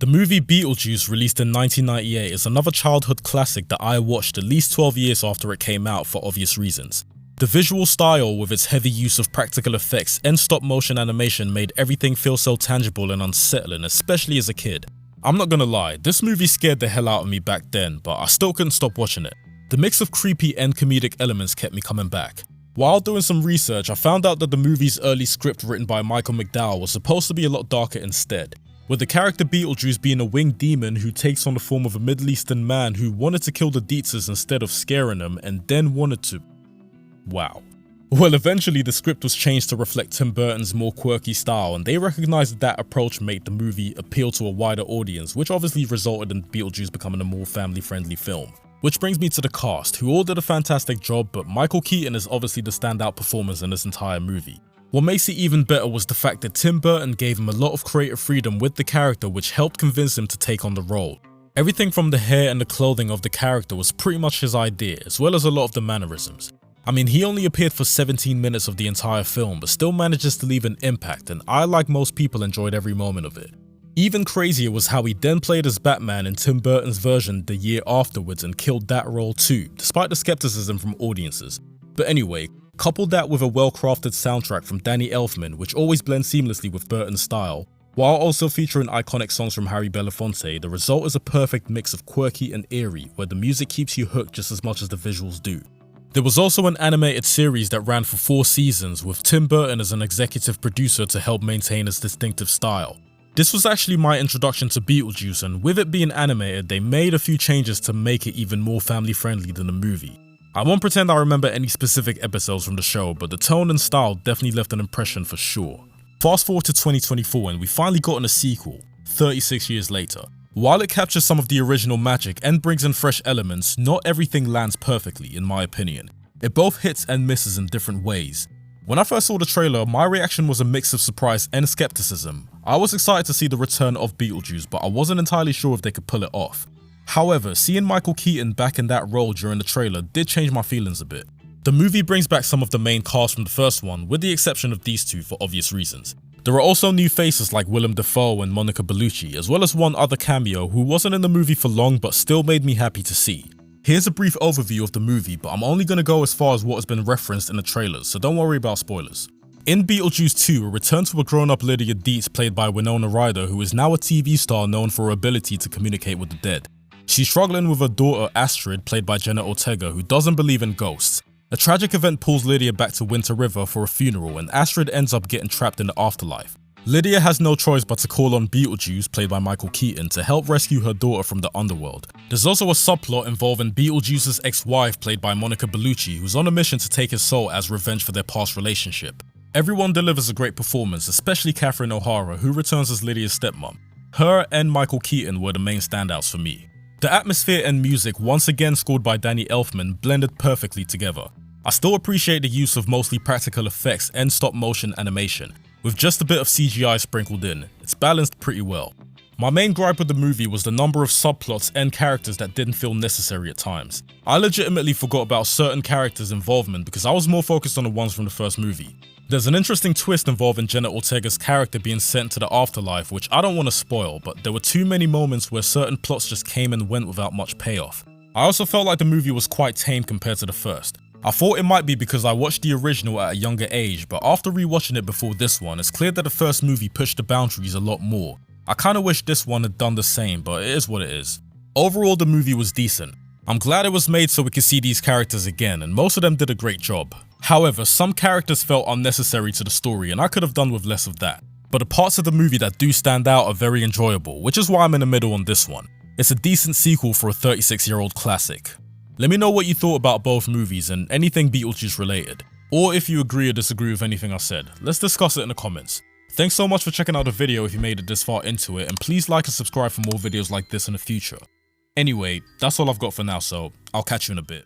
The movie Beetlejuice, released in 1998, is another childhood classic that I watched at least 12 years after it came out for obvious reasons. The visual style, with its heavy use of practical effects and stop-motion animation, made everything feel so tangible and unsettling, especially as a kid. I'm not gonna lie, this movie scared the hell out of me back then, but I still couldn't stop watching it. The mix of creepy and comedic elements kept me coming back. While doing some research, I found out that the movie's early script, written by Michael McDowell, was supposed to be a lot darker instead, with the character Beetlejuice being a winged demon who takes on the form of a Middle Eastern man who wanted to kill the Dietzes instead of scaring them, and then wanted to... Wow. Well, eventually the script was changed to reflect Tim Burton's more quirky style, and they recognized that approach made the movie appeal to a wider audience, which obviously resulted in Beetlejuice becoming a more family-friendly film. Which brings me to the cast, who all did a fantastic job, but Michael Keaton is obviously the standout performance in this entire movie. What makes it even better was the fact that Tim Burton gave him a lot of creative freedom with the character, which helped convince him to take on the role. Everything from the hair and the clothing of the character was pretty much his idea, as well as a lot of the mannerisms. I mean, he only appeared for 17 minutes of the entire film, but still manages to leave an impact, and I, like most people, enjoyed every moment of it. Even crazier was how he then played as Batman in Tim Burton's version the year afterwards and killed that role too, despite the skepticism from audiences. But anyway, couple that with a well-crafted soundtrack from Danny Elfman, which always blends seamlessly with Burton's style, while also featuring iconic songs from Harry Belafonte, the result is a perfect mix of quirky and eerie, where the music keeps you hooked just as much as the visuals do. There was also an animated series that ran for 4 seasons, with Tim Burton as an executive producer to help maintain his distinctive style. This was actually my introduction to Beetlejuice, and with it being animated, they made a few changes to make it even more family-friendly than the movie. I won't pretend I remember any specific episodes from the show, but the tone and style definitely left an impression for sure. Fast forward to 2024 and we finally gotten a sequel, 36 years later. While it captures some of the original magic and brings in fresh elements, not everything lands perfectly, in my opinion. It both hits and misses in different ways. When I first saw the trailer, my reaction was a mix of surprise and skepticism. I was excited to see the return of Beetlejuice, but I wasn't entirely sure if they could pull it off. However, seeing Michael Keaton back in that role during the trailer did change my feelings a bit. The movie brings back some of the main cast from the first one, with the exception of these two for obvious reasons. There are also new faces like Willem Dafoe and Monica Bellucci, as well as one other cameo who wasn't in the movie for long but still made me happy to see. Here's a brief overview of the movie, but I'm only going to go as far as what has been referenced in the trailers, so don't worry about spoilers. In Beetlejuice 2, a return to a grown-up Lydia Dietz played by Winona Ryder, who is now a TV star known for her ability to communicate with the dead. She's struggling with her daughter Astrid, played by Jenna Ortega, who doesn't believe in ghosts. A tragic event pulls Lydia back to Winter River for a funeral, and Astrid ends up getting trapped in the afterlife. Lydia has no choice but to call on Beetlejuice, played by Michael Keaton, to help rescue her daughter from the underworld. There's also a subplot involving Beetlejuice's ex-wife, played by Monica Bellucci, who's on a mission to take his soul as revenge for their past relationship. Everyone delivers a great performance, especially Catherine O'Hara, who returns as Lydia's stepmom. Her and Michael Keaton were the main standouts for me. The atmosphere and music, once again scored by Danny Elfman, blended perfectly together. I still appreciate the use of mostly practical effects and stop-motion animation, with just a bit of CGI sprinkled in. It's balanced pretty well. My main gripe with the movie was the number of subplots and characters that didn't feel necessary at times. I legitimately forgot about certain characters' involvement because I was more focused on the ones from the first movie. There's an interesting twist involving Jenna Ortega's character being sent to the afterlife, which I don't want to spoil, but there were too many moments where certain plots just came and went without much payoff. I also felt like the movie was quite tame compared to the first. I thought it might be because I watched the original at a younger age, but after rewatching it before this one, it's clear that the first movie pushed the boundaries a lot more. I kinda wish this one had done the same, but it is what it is. Overall, the movie was decent. I'm glad it was made so we could see these characters again, and most of them did a great job. However, some characters felt unnecessary to the story, and I could have done with less of that. But the parts of the movie that do stand out are very enjoyable, which is why I'm in the middle on this one. It's a decent sequel for a 36-year-old classic. Let me know what you thought about both movies and anything Beetlejuice related. Or if you agree or disagree with anything I said, let's discuss it in the comments. Thanks so much for checking out the video if you made it this far into it, and please like and subscribe for more videos like this in the future. Anyway, that's all I've got for now, so I'll catch you in a bit.